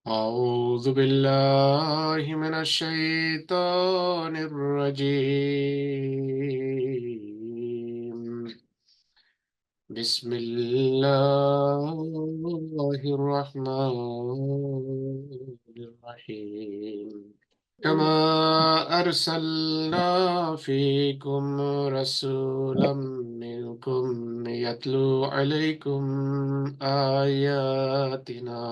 أعوذ بالله من الشيطان الرجيم. بسم الله الرحمن الرحيم. كما أرسلنا فيكم رسولا منكم يتلو عليكم آياتنا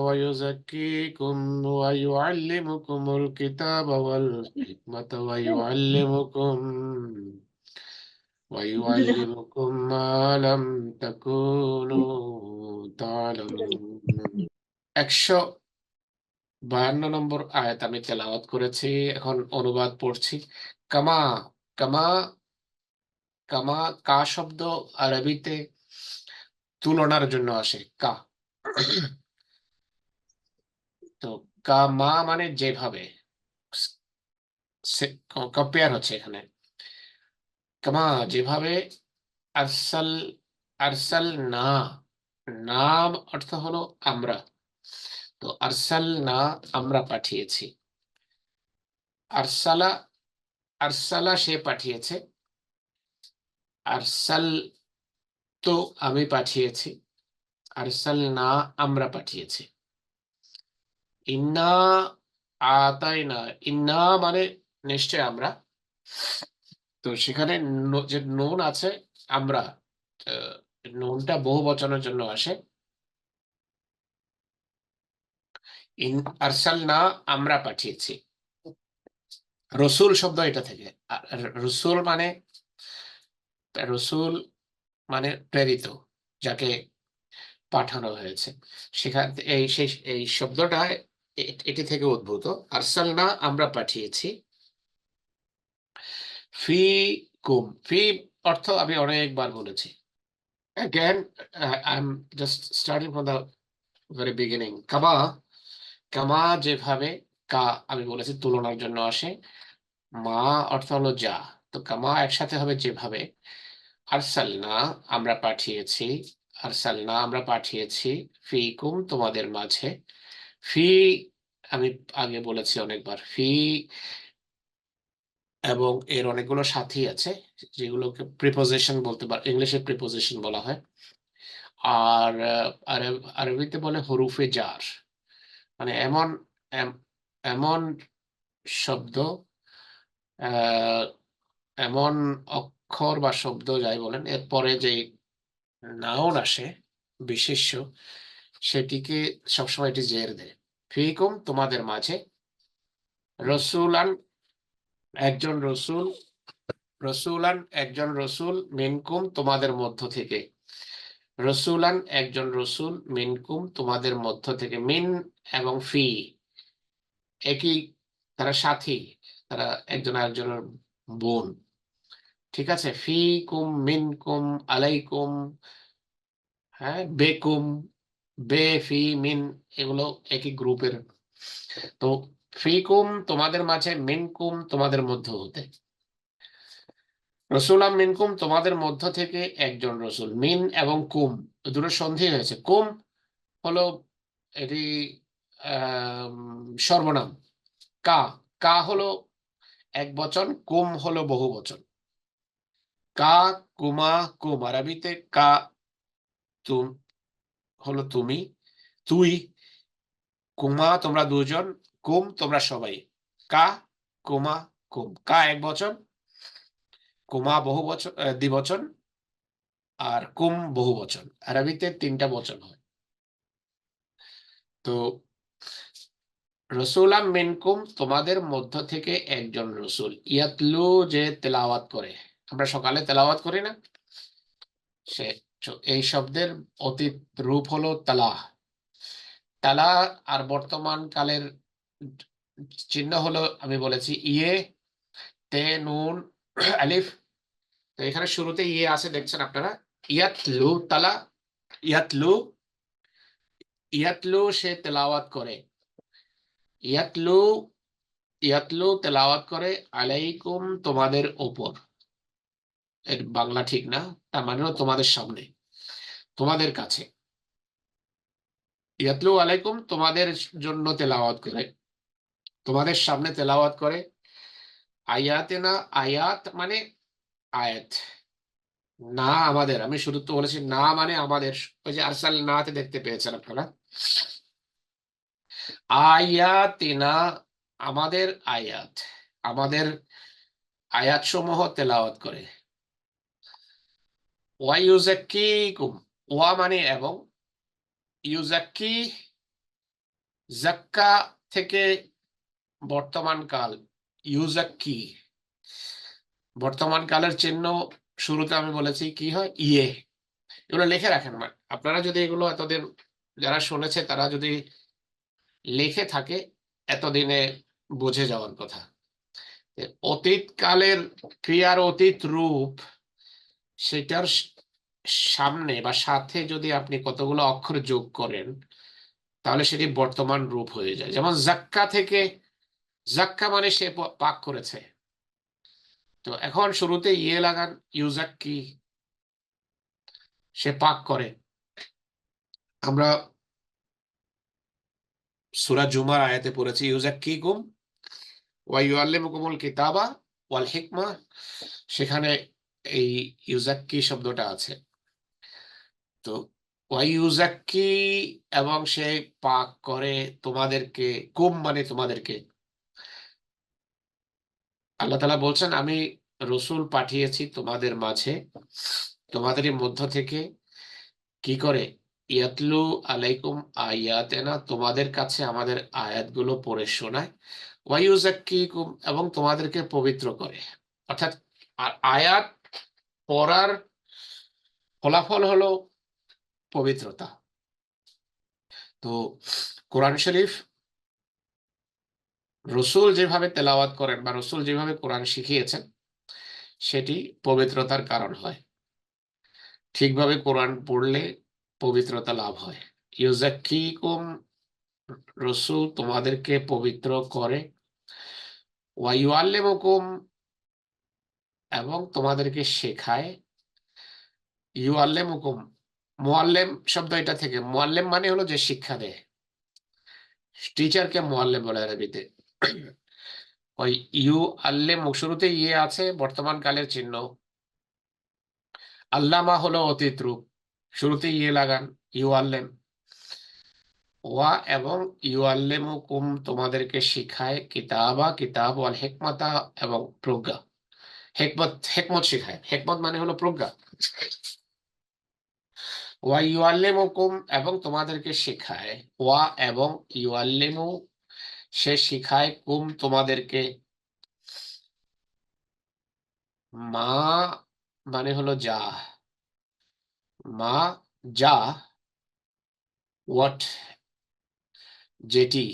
ويزكيكم ويعلمكم الكتاب والحكمة ويعلمكم ما لم تكونوا تعلمون. 152 নম্বর আয়াত আমি তেলাওয়াত করেছি, এখন অনুবাদ পড়ছি। কামা কামা কামা কা শব্দ আরবিতে তুলনার জন্য আসে, কা। তো কামা মানে যেভাবে, কম্পেয়ার হচ্ছে এখানে। কামা যেভাবে, আরসাল আরসাল না, নাম অর্থ হলো আমরা। তো আরসাল না আমরা পাঠিয়েছি, আরসালা আরসালা সে পাঠিয়েছে, আরসাল তো আমি পাঠিয়েছি, আরসাল না আমরা পাঠিয়েছি। ইন্না আতাইনা, ইন্না মানে নিশ্চয় আমরা। তো সেখানে যে নুন আছে আমরা, নুনটা বহু বচনের জন্য আসে। আরসালনা আমরা পাঠিয়েছি, রসুল শব্দ এটা থেকে। রসুল মানে, রসুল মানে প্রেরিত, যাকে পাঠানো হয়েছে। সেখান এই শব্দটা এটি থেকে উদ্ভূত। আরসালনা আমরা পাঠিয়েছি, ফি কুম, ফি অর্থ আমি অনেকবার বলেছি। Again, I'm just starting from the very beginning. কামা কামা যেভাবে, কা আমি বলেছি তুলনার জন্য আসে, মা অর্থ হলো যা। তো কামা একসাথে হবে যেভাবে। আরসালনা আমরা পাঠিয়েছি, আরসালনা আমরা পাঠিয়েছি, ফিকুম তোমাদের মাঝে। ফি আমি আগে বলেছি অনেকবার, ফি এবং এর অনেকগুলো সাথী আছে, যেগুলোকে প্রিপোজিশন বলতে পারে, ইংলিশে প্রিপোজিশন বলা হয়। আর আরবিতে বলে হরুফে জার, মানে এমন এমন শব্দ, এমন অক্ষর বা শব্দ যাই বলেন, এরপরে যে নাউন আসে বিশেষ্য, সেটিকে সবসময় এটি জের দেয়। ফিকুম তোমাদের মাঝে, রসুলান একজন রসুল, রসুলান একজন রসুল, মিনকুম তোমাদের মধ্য থেকে, রসুলান একজন রসুল, মিনকুম তোমাদের মধ্য থেকে। মিন এবং ফি একই, তারা সাথী, তারা একজন আরেকজনের বোন। ঠিক আছে, ফি কুম, মিন কুম, আলাইকুম, হ্যাঁ, বেকুম, বে, ফি, মিন, এগুলো একই গ্রুপের। তো ফিকুম তোমাদের মাঝে, মিনকুম তোমাদের মধ্য হতে, রসুলাম মিনকুম তোমাদের মধ্য থেকে একজন রসুল। মিন এবং কুম দুটো সন্ধি হয়েছে। কুম হলো এটি সর্বনাম। কা কা হলো এক বচন, কুম হলো বহু বচন। কা, কুমা, কুম আরবিতে কা তুম হলো তুমি, তুই, কুমা তোমরা দুজন, কুম তোমরা সবাই। কা, কুমা, কুম। কা এক বচন, কুমা বহু বচন, দ্বিবচন, আর কুম বহু বচন। আরবিতে 3টা বচন হয়। তো রসুলাম মিনকুম তোমাদের মধ্য থেকে একজন রসুল, ইয়াতলু যে তেলাওয়াত করে, আমরা সকালে তেলাওয়াত করি না, সে এই শব্দের অতীত রূপ হলো তালা। তালা আর বর্তমান কালের চিহ্ন হলো, আমি বলেছি ইয়ে, তে, নুন, আলিফ। তো এখানে শুরুতে ইয়ে আছে দেখছেন আপনারা, ইয়াতলু তালা, ইয়াতলু, ইয়াতলু সে তেলাওয়াত করে, ইয়াতলু, ইয়াতলু তেলাওয়াত করে, আলাইকুম তোমাদের ওপর। এর বাংলা ঠিক না, তার মানে হলো তোমাদের সামনে, তোমাদের কাছে। ইয়াতলু আলাইকুম তোমাদের জন্য তেলাওয়াত করে, তোমাদের সামনে তেলাওয়াত করে। আয়াতেনা, আয়াত মানে আয়াত, না আমাদের, আমি শুধু তো বলেছি না মানে আমাদের। ওই যে আরসাল নাতে দেখতে পেয়েছেন আপনারা, আয়াতিনা আমাদের আয়াত, আমাদের আয়াত সমূহ তেলাওয়াত করে। ওয়া ইউজাক্কিকুম, ওয়া মানে এবং, ইউজাক্কি জাক্কা থেকে বর্তমান কাল, ইউজাক্কি বর্তমান কালের চিহ্ন শুরুতে আমি বলেছি কি হয়, ইয়ে। এগুলো লিখে রাখেন, আপনারা যদি এগুলো এতদিন যারা শুনেছে তারা যদি লিখে থাকে এতদিনে বুঝে যাওয়ার কথা। অতীত কালের ক্রিয়ার অতীত রূপ, সেটার সামনে বা সাথে যদি আপনি কতগুলো অক্ষর যোগ করেন তাহলে সেটি বর্তমান রূপ হয়ে যায়। যেমন জাক্কা থেকে, জাক্কা মানে সে পাক করেছে, তো এখন শুরুতে ইয়ে লাগান, ইউজাক্কি সে পাক করে। আমরা সূরা জুমার আয়াতে পড়েছি ইউজাক্কিকুম ওয়া ইউআল্লিমুকুমুল কিতাবা ওয়াল হিকমা, সেখানে এই ইউজাক্কি শব্দটা আছে। তো ওয়া ইউজাক্কি এবং সে পাক করে তোমাদেরকে, কুম মানে তোমাদেরকে। আল্লাহ তাআলা বলছেন আমি রসূল পাঠিয়েছি তোমাদের মাঝে, তোমাদেরই মধ্য থেকে, কি করে, ইয়াতলু আলাইকুম আয়াতেনা তোমাদের কাছে আমাদের আয়াতগুলো পড়ে শোনায়, ওয়া ইউজাক্কিকুম এবং তোমাদেরকে পবিত্র করে। অর্থাৎ আয়াত পড়ার ফলাফল হলো পবিত্রতা। তো কোরআন শরীফ রসূল যেভাবে তেলাওয়াত করেন বা রসূল যেভাবে কোরআন শিখিয়েছেন সেটি পবিত্রতার কারণ হয়। ঠিকভাবে কোরআন পড়লে পবিত্রতা লাভ হয়। ইউজাক্কিকুম রসূল তোমাদেরকে পবিত্র করে, ওয়া ইউআল্লিমুকুম এবং তোমাদেরকে শেখায়, ইউআল্লিমুকুম মুআল্লিম শব্দ এটা থেকে, মুআল্লিম মানে হলো যে শিক্ষা দেয়, টিচারকে মুআল্লিম বলে আরবিতে। ওই ইউ আল্লেম শুরুতে ইয়ে আছে বর্তমান কালের চিহ্ন, আল্লামা হলো অতীত রূপ, শুরুতে ইয়ে লাগান, ইউ আল্লেম। ওয়া এবং ইউ আল্লেমুকুম তোমাদেরকে শিখায়, কিতাবা কিতাব ওয়াল হিকমাতা এবং প্রজ্ঞা, হেকমত, হেকমত শিখায়, হেকমত মানে হলো প্রজ্ঞা। ওয়া ইউ আল্লেমুকুম এবং তোমাদেরকে শিখায়, ওয়া এবং ইউ আল্লেমু সে শিখায়, কুম তোমাদেরকে, মা মানে হলো যা, মা যা, হোয়াট যেটি,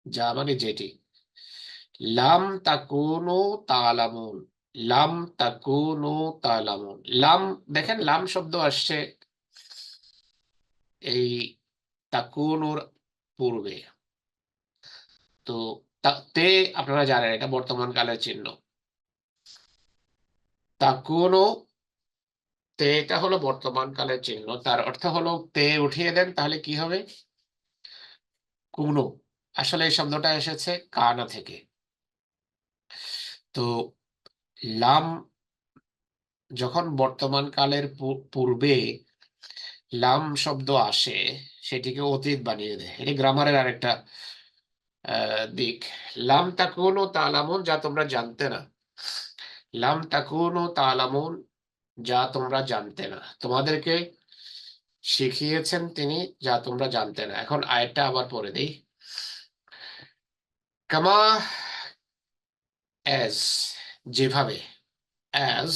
যা মানে যেটি, লাম তাকুনু তালামুন, লাম তাকুনু তালামুন, লাম দেখেন লাম শব্দ আসছে এই তাকুনুর পূর্বে। তো তে আপনারা জানেন এটা বর্তমান কালের চিহ্ন, তাকুনু তে এটা হলো বর্তমান কালের চিহ্ন, তার অর্থ হলো তে উঠিয়ে দেন তাহলে কি হবে, কুনু। আসলে এই শব্দটা এসেছে কানা থেকে। তো লাম যখন বর্তমান কালের পূর্বে লাম শব্দ আসে সেটিকে অতীত বানিয়ে দেয়, এটি গ্রামারের আরেকটা দিক। লাম তাকুনু তালামুন যা তোমরা জানতে না, লাম তাকুনু তালামুন যা তোমরা জানতে না, তোমাদেরকে শিখিয়েছেন তিনি যা তোমরা জানতে না। এখন আয়াতটা আবার পড়ে দিই, কামা অ্যাজ যেভাবে, অ্যাজ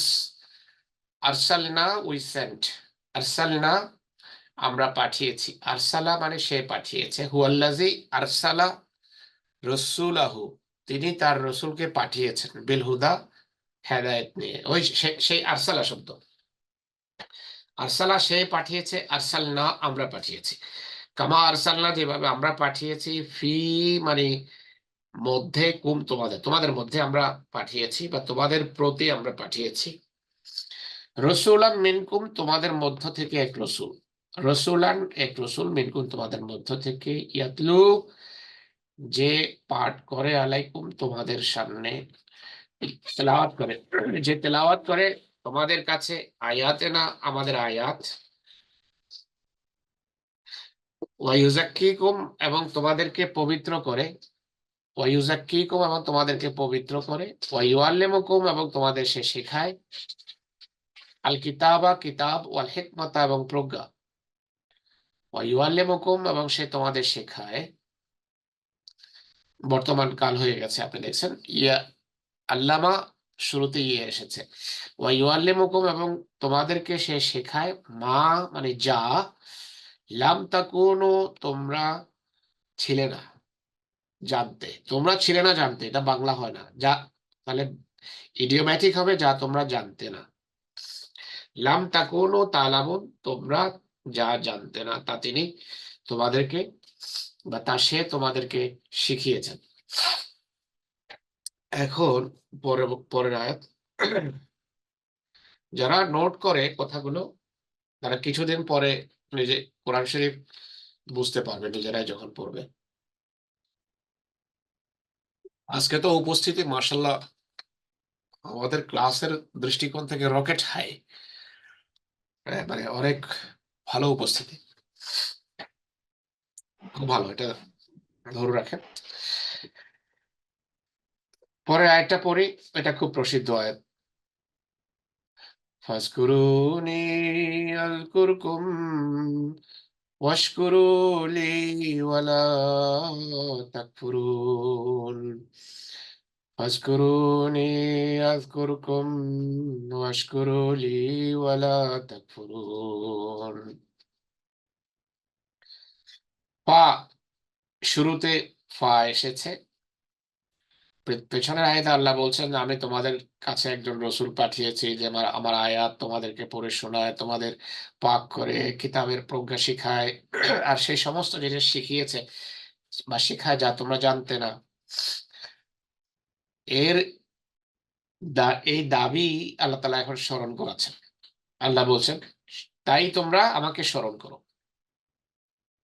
আরসালনা উই সেন্ট, আরসালনা আমরা পাঠিয়েছি, আরসালা মানে সে পাঠিয়েছে, হুয়াল্লাজি আরসালা রসুলাহু তিনি তার রসুলকে পাঠিয়েছেন, বিল হুদা হেদায়েত নিয়ে। ওই সেই আরসালা শব্দ, আরসালা সে পাঠিয়েছে, আরসালনা আমরা পাঠিয়েছি, কামা আরসালনা যেভাবে আমরা পাঠিয়েছি, ফি মানে মধ্যে, কুম তোমাদের, তোমাদের মধ্যে আমরা পাঠিয়েছি বা তোমাদের প্রতি আমরা পাঠিয়েছি, রসুলান মিনকুম, তোমাদের মধ্য থেকে এক রসুল। রসুলান এক রসুল, মিনকুম তোমাদের মধ্য থেকে, ইয়াতলু যে পাঠ করে, আলাইকুম তোমাদের সামনে, তেলাওয়াত করে, যে তেলাওয়াত করে তোমাদের কাছে, আয়াতে না আমাদের আয়াত, ওয়ায়ুজাক্কিকুম এবং তোমাদেরকে পবিত্র করে, ওয়ায়ুজাক্কিকুম এবং তোমাদেরকে পবিত্র করে, ওয়ায়ুআল্লিমুকুম এবং তোমাদের সে শেখায়, আল কিতাবা কিতাব, ওয়াল হিকমাতা এবং প্রজ্ঞা, ওয়ায়ুআল্লিমুকুম এবং সে তোমাদের শেখায়, বর্তমান কাল হয়ে গেছে আপনি দেখছেন, ইয়া আল্লামা শুরুতে ইয়ে এসেছে, ওয়ায়ুআল্লিমুকুম এবং তোমাদেরকে সে শেখায়, মা মানে যা, লাম তাকুনু তোমরা ছিলে না জানতে, তোমরা ছিলে না জানতে, এটা বাংলা হয় না, যা তাহলে ইডিওম্যাটিক হবে, যা তোমরা জানতে না। লাম তাকুনু তালামুন, তোমরা যা জানতে না তা তিনি তোমাদেরকে বা তা সে তোমাদেরকে শিখিয়েছেন। এখন পরের আয়াত, যারা নোট করে কথাগুলো তারা কিছুদিন পরে নিজে কোরআন শরীফ বুঝতে পারবে নিজেরাই যখন পড়বে। আজকে তো উপস্থিতি মার্শাল্লাহ আমাদের ক্লাসের দৃষ্টিকোণ থেকে রকেট হাই, মানে অনেক ভালো উপস্থিতি, খুব ভালো, এটা ধরে রাখেন। পরে আয়াতটা পড়ি, এটা খুব প্রসিদ্ধ আয়াত, ফাজকুরুনি আযকুরকুম ওয়াশকুরু লি ওয়ালা তাকফুরুন, ফাজকুরুনি আযকুরকুম ওয়াশকুরু লি ওয়ালা তাকফুরুন। ফা, শুরুতে ফা এসেছে, পেছনের আয়াতে আল্লাহ বলছেন আমি তোমাদের কাছে একজন রসুল পাঠিয়েছি যে আমার আমার আয়াত তোমাদেরকে পড়ে শোনায়, তোমাদের পাক করে, কিতাবের প্রজ্ঞা শিখায়, আর সেই সমস্ত জিনিস শিখিয়েছে বা শিখায় যা তোমরা জানতে না। এর এই দাবি আল্লাহ তাআলা এখন স্মরণ করাচ্ছেন। আল্লাহ বলছেন তাই তোমরা আমাকে স্মরণ করো,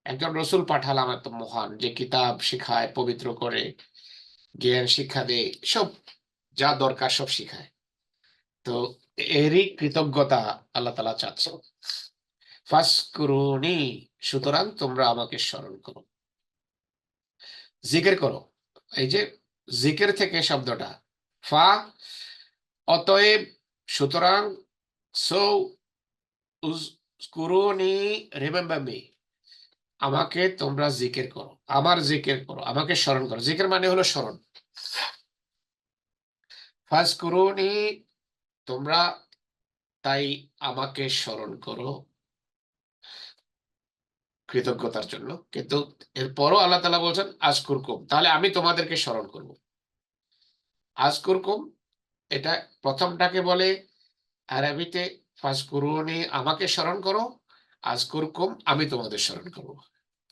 একজন রসুল পাঠালাম এত মহান, যে কিতাব শিখায়, পবিত্র করে, জ্ঞান শিক্ষা দেয়, সব যা দরকার সব শিখায়। তো এরই কৃতজ্ঞতা আল্লাহ তাআলা চাচ্ছেন। ফাসকুরুনি, সুতরাং তোমরা আমাকে স্মরণ করো, জিকির করো। এই যে জিকির থেকে শব্দটা, ফা অতএব, সুতরাং, সো উযকুরুনি রিমেম্বার মি, আমাকে তোমরা জিকির করো, আমার জিকির করো, আমাকে স্মরণ করো। জিকির মানে হলো স্মরণ। ফাসকুরুনি, তোমরা তাই আমাকে স্মরণ করো কৃতজ্ঞতার জন্য। কিন্তু এরপরও আল্লাহ তাআলা বলছেন আজকুরকুম, তাহলে আমি তোমাদেরকে স্মরণ করব। আজকুরকুম, এটা প্রথমটাকে বলে আরবিতে ফাজকুরুনি, আমাকে স্মরণ করো, আজকুরকুম, আমি তোমাদের স্মরণ করব।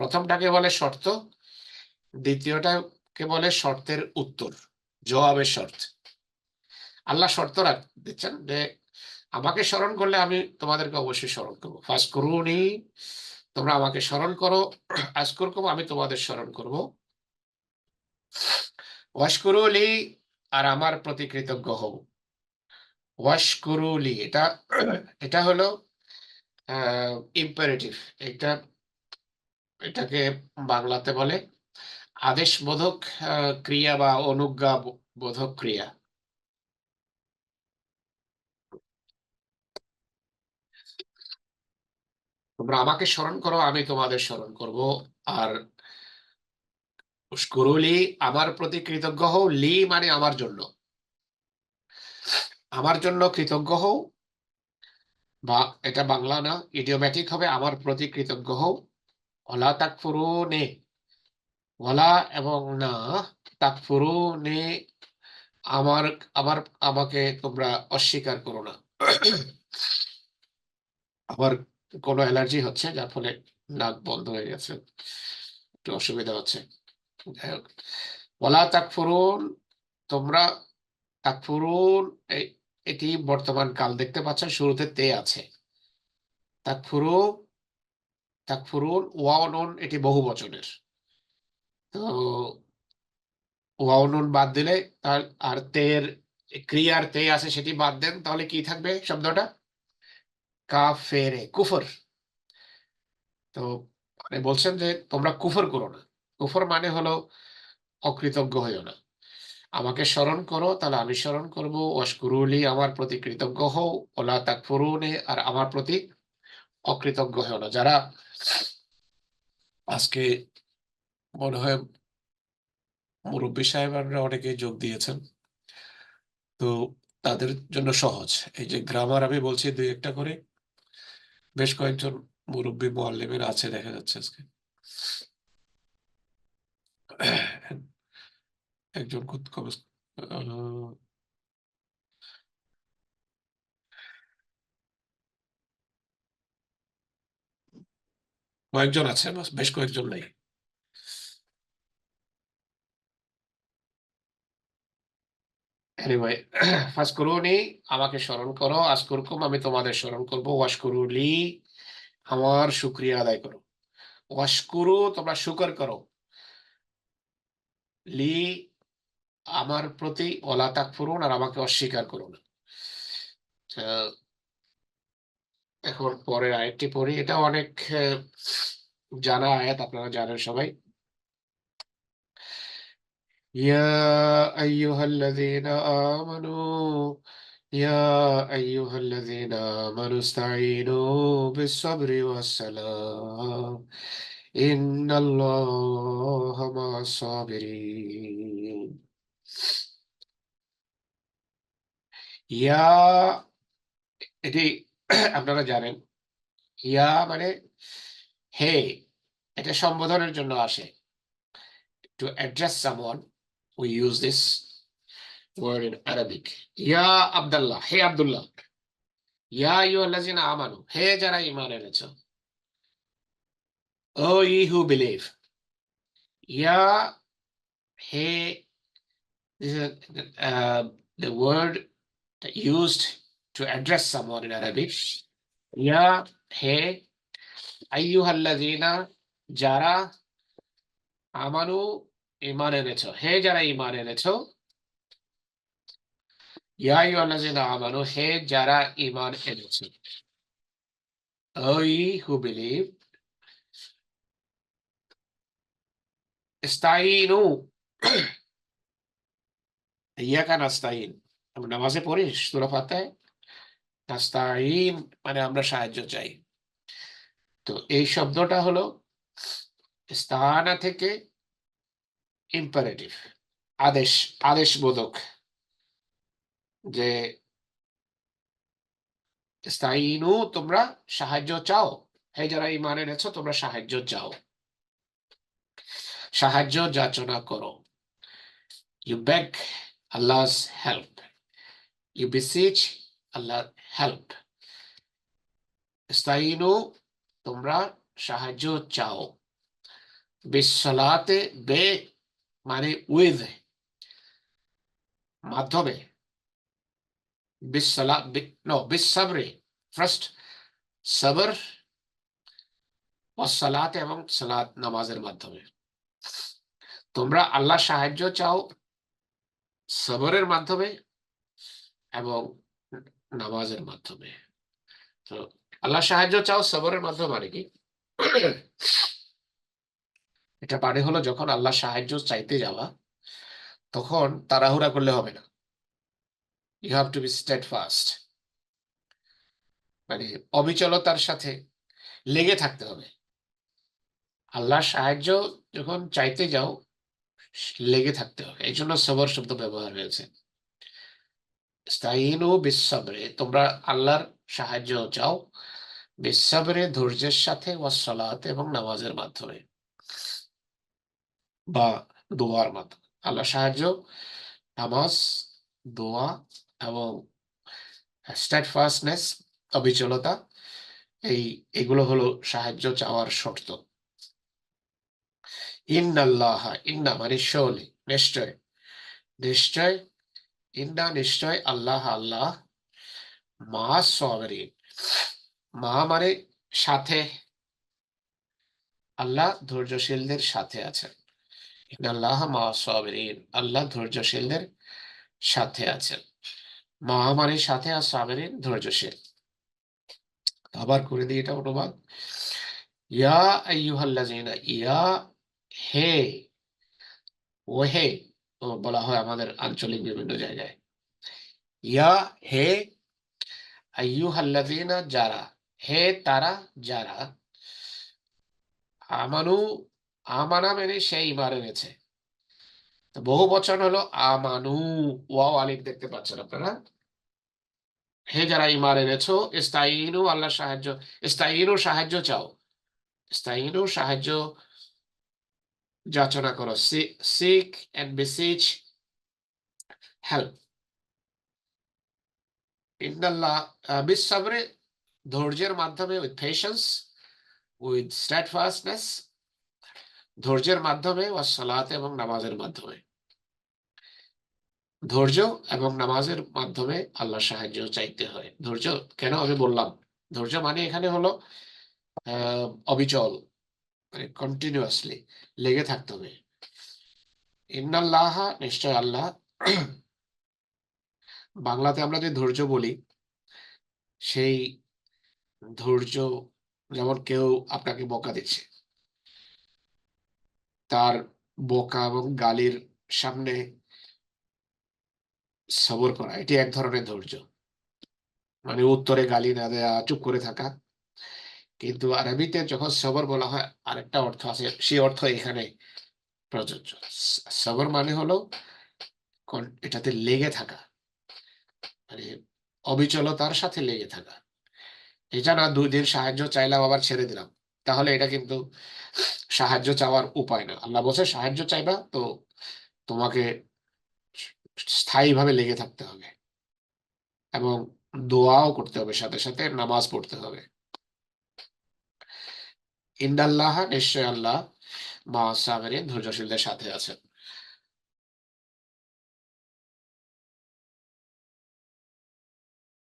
প্রথমটাকে বলে শর্ত, দ্বিতীয়টাকে বলে শর্তের উত্তর, জবাবের শর্ত। আল্লাহ শর্ত দিচ্ছেন যে আমাকে স্মরণ করলে আমি তোমাদেরকে অবশ্যই স্মরণ করবো। ফাজকুরুনি, তোমরা আমাকে স্মরণ করো, আজকুরকুম, আমি তোমাদের স্মরণ করব, ওয়াশকুরুলি, আর আমার প্রতি কৃতজ্ঞ হব। ওয়াশকুরুলি, এটা এটা হলো ইম্পারেটিভ, এটা এটাকে বাংলাতে বলে আদেশবোধক ক্রিয়া বা অনুজ্ঞা বোধক ক্রিয়া। তোমরা আমাকে স্মরণ করো, আমি তোমাদের স্মরণ করব। আর উশকুরুলি, আমার প্রতি কৃতজ্ঞ হও, লি মানে আমার জন্য, আমার জন্য কৃতজ্ঞ হও, বা এটা বাংলা না, ইডিওম্যাটিক হবে, আমার প্রতি কৃতজ্ঞ হও। ওয়ালা তাকফুরুনে, ওয়ালা এবং না, তাকফুরুনে, আমার আমার আমাকে তোমরা অস্বীকার করো না। আমার কোনো অ্যালার্জি হচ্ছে যার ফলে নাক বন্ধ হয়ে গেছে, একটু অসুবিধা হচ্ছে। যাই হোক, ওয়ালা তাকফুরুন, তোমরা তাকফুরুন, এটি বর্তমান কাল দেখতে পাচ্ছেন, শুরুতে তে আছে। তাকফুরু, তাকফুরুন, ওয়াও নুন এটি বহু বচনের। তো ওয়াও নুন বাদ দিলে আর তের ক্রিয়ার তে আছে সেটি বাদ দেন, তাহলে কি থাকবে শব্দটা? কাফেরে, কুফর। তো মানে বলছেন যে তোমরা কুফর করো না। কুফর মানে হলো অকৃতজ্ঞ হইও না। আমাকে স্মরণ করো, তাহলে আমি স্মরণ করবো। ওয়াশকুরুলি, আমার প্রতি কৃতজ্ঞ হও। ওলা তাকফুরুনে, আর আমার প্রতি অকৃতজ্ঞ হও না। যারা আজকে মনে হয় মুরব্বী সাহেবরা অনেকেই যোগ দিয়েছেন, তো তাদের জন্য সহজ। এই যে গ্রামার আমি বলছি দুই একটা করে, বেশ কয়েকজন মুরব্বী মুআল্লিমের আছে দেখা যাচ্ছে আজকে। একজন খুব কয়েকজন আছে, বেশ কয়েকজন নেই। এনিওয়ে, ফাজকুরুনি, আমাকে স্মরণ করো। আজকুরকুম, আমি তোমাদের স্মরণ করবো। ওয়াশকুরুলি, আমার শুকরিয়া আদায় করো। ওয়াশকুরু, তোমরা শুকর করো। লি, আমার প্রতি। ওলা তাকফুরুন, আর আমাকে অস্বীকার করো না। আহ, এখন পরের আয়াতটি পড়ি। এটা অনেক জানা আয়াত, আপনারা জানেন সবাই। ইয়া আইয়ুহাল্লাযীনা আমানু, ইয়া আইয়ুহাল্লাযীনা আমানু ইসতাঈনু বিস-সাবরি ওয়াস-সালাহ, ইন্নাল্লাহা মা'আস-সাবিরিন। ইয়া, এটি আপনারা জানেন, ইয়া মানে হে, এটা সম্বোধনের জন্য আসে। To address someone, we use this word in Arabic. ইয়া আব্দুল্লাহ, হে আব্দুল্লাহ। ইয়া আইয়ুহাল্লাযীনা আমানু, হে যারা ঈমান এনেছো। ও ye who believe. Yeah, hey, this is the word used to address someone in Arabic. ইয়া, হে, আইয়ুহাল্লাযীনা, যারা, আমানু, ঈমান এনেছো। হে যারা ঈমান এনেছো। ইয়া আইয়ুহাল্লাযীনা আমানু, হে যারা ঈমান এনেছো। ও ye who believe. ইস্তাইনু, ইয়াকা নাস্তাইন, আমরা নামাজে পড়ি সূরা ফাতিহায় নাস্তাইন মানে আমরা সাহায্য চাই। তো এই শব্দটা হলো ইস্তাআনা থেকে ইম্পারেটিভ, আদেশ, আদেশবোধক। যে ইস্তাইনু, তোমরা সাহায্য চাও। হে যারা ঈমান এনেছো, তোমরা সাহায্য চাও, সাহায্য যাচনা করো। You beg Allah's help, you beseech Allah help. ইস্তাইনু, তোমরা সাহায্য চাও। বিসসালাতে, বে মানে উইথ, মাধ্যমে। বিসসালা, নো, বিসসাবরে ফার্স্ট, সবর, ওয়াসসালাতে এবং সালাত নামাজের মাধ্যমে। তোমরা আল্লাহ সাহায্য চাও সবরের মাধ্যমে এবং নামাজের মাধ্যমে। তো আল্লাহ সাহায্য চাও সবরের মাধ্যমে মানে কি? এটা মানে হলো যখন আল্লাহ সাহায্য চাইতে যাওয়া, তখন তাড়াহুড়া করলে হবে না। You have to B steadfast, মানে অবিচলতার সাথে লেগে থাকতে হবে। আল্লাহর সাহায্য যখন চাইতে যাও, লেগে থাকতে হবে। এই জন্য সবর শব্দ ব্যবহার হয়েছে। ইস্তাইনু বিসসাবরে, তোমরা আল্লাহর সাহায্য চাও। বিসসাবরে, ধৈর্যের সাথে। ওয়াসসালাত, এবং নামাজের মাধ্যমে বা দোয়ার মাধ্যমে। আল্লাহ সাহায্য, নামাজ, দোয়া এবং স্টেডফাস্টনেস, অবিচলতা, এগুলো হলো সাহায্য চাওয়ার শর্ত। ইন্নাল্লাহ, ইন্না মানে surely, নিশ্চয়, নিশ্চয়। ইন্না নিশ্চয়, আল্লাহ আল্লাহ, মা সাবিরিন, মা মানে সাথে, আল্লাহ ধৈর্যশীলদের সাথে আছেন। ইন্নাল্লাহা মা সাবিরিন, আল্লাহ ধৈর্যশীলদের সাথে আছেন। মা মানে সাথে, আর সাবিরিন ধৈর্যশীল। আবার করে দিই এটা অনুবাদ। ইয়া আইয়ুহাল্লাযীনা, ইয়া হে, ও হে তো বলা হয় আমাদের আঞ্চলিক বিভিন্ন জায়গায়। ইয়া হে আইয়ুহাল্লাযীনা, যারা, হে তারা যারা, আমানু, আমানা মানে সেই ঈমান এনেছে। তো বহু বচন হলো আমানু, ওয়াও আলিফ দেখতে পাচ্ছেন আপনারা। হে যারা ঈমান এনেছো, ইস্তাইনু, আল্লাহ সাহায্য, ইস্তাইনু সাহায্য চাও, ইস্তাইনু সাহায্য যাচনা করো, সিক এন্ড বেসিচ হেল্প। ইন্নাল্লাহ বিসসাবরে, ধৈর্যের মাধ্যমে, উইথ পেশেন্স, উইথ স্টেডফাস্টনেস, ধৈর্যের মাধ্যমে, ওয়াসসালাত এবং নামাজের মাধ্যমে। ধৈর্য এবং নামাজের মাধ্যমে আল্লাহ সাহায্য চাইতে হয়। ধৈর্য কেন আমি বললাম, ধৈর্য মানে এখানে হলো অবিচল, মানে কন্টিনিউয়াসলি লেগে থাকতে হবে। ইন্নাল্লাহা, নিশ্চয় আল্লাহ, বাংলাতে আমরা যে ধৈর্য বলি, সেই ধৈর্য, যেমন কেউ আপনাকে বকা দিচ্ছে, তার বকা এবং গালির সামনে সবর করা, এটি এক ধরনের ধৈর্য, মানে উত্তরে গালি না দেয়া, চুপ করে থাকা। কিন্তু আরবিতে যখন সবর বলা হয়, আরেকটা অর্থ আছে, সেই অর্থ এখানে প্রযোজ্য। সবর মানে হলো এটাতে লেগে থাকা, মানে অবিচলতার সাথে লেগে থাকা। এটা না 2 দিন সাহায্য চাইলাম আবার ছেড়ে দিলাম, তাহলে এটা কিন্তু সাহায্য চাওয়ার উপায় না। আল্লাহ বলছে সাহায্য চাইবা তো তোমাকে স্থায়ীভাবে লেগে থাকতে হবে, এবং দোয়াও করতে হবে, সাথে সাথে নামাজ পড়তে হবে। ইন্দাল্লাহ, নিশ্চয় আল্লাহ, মা সাবিরিন, ধৈর্যশীলদের সাথে আছেন।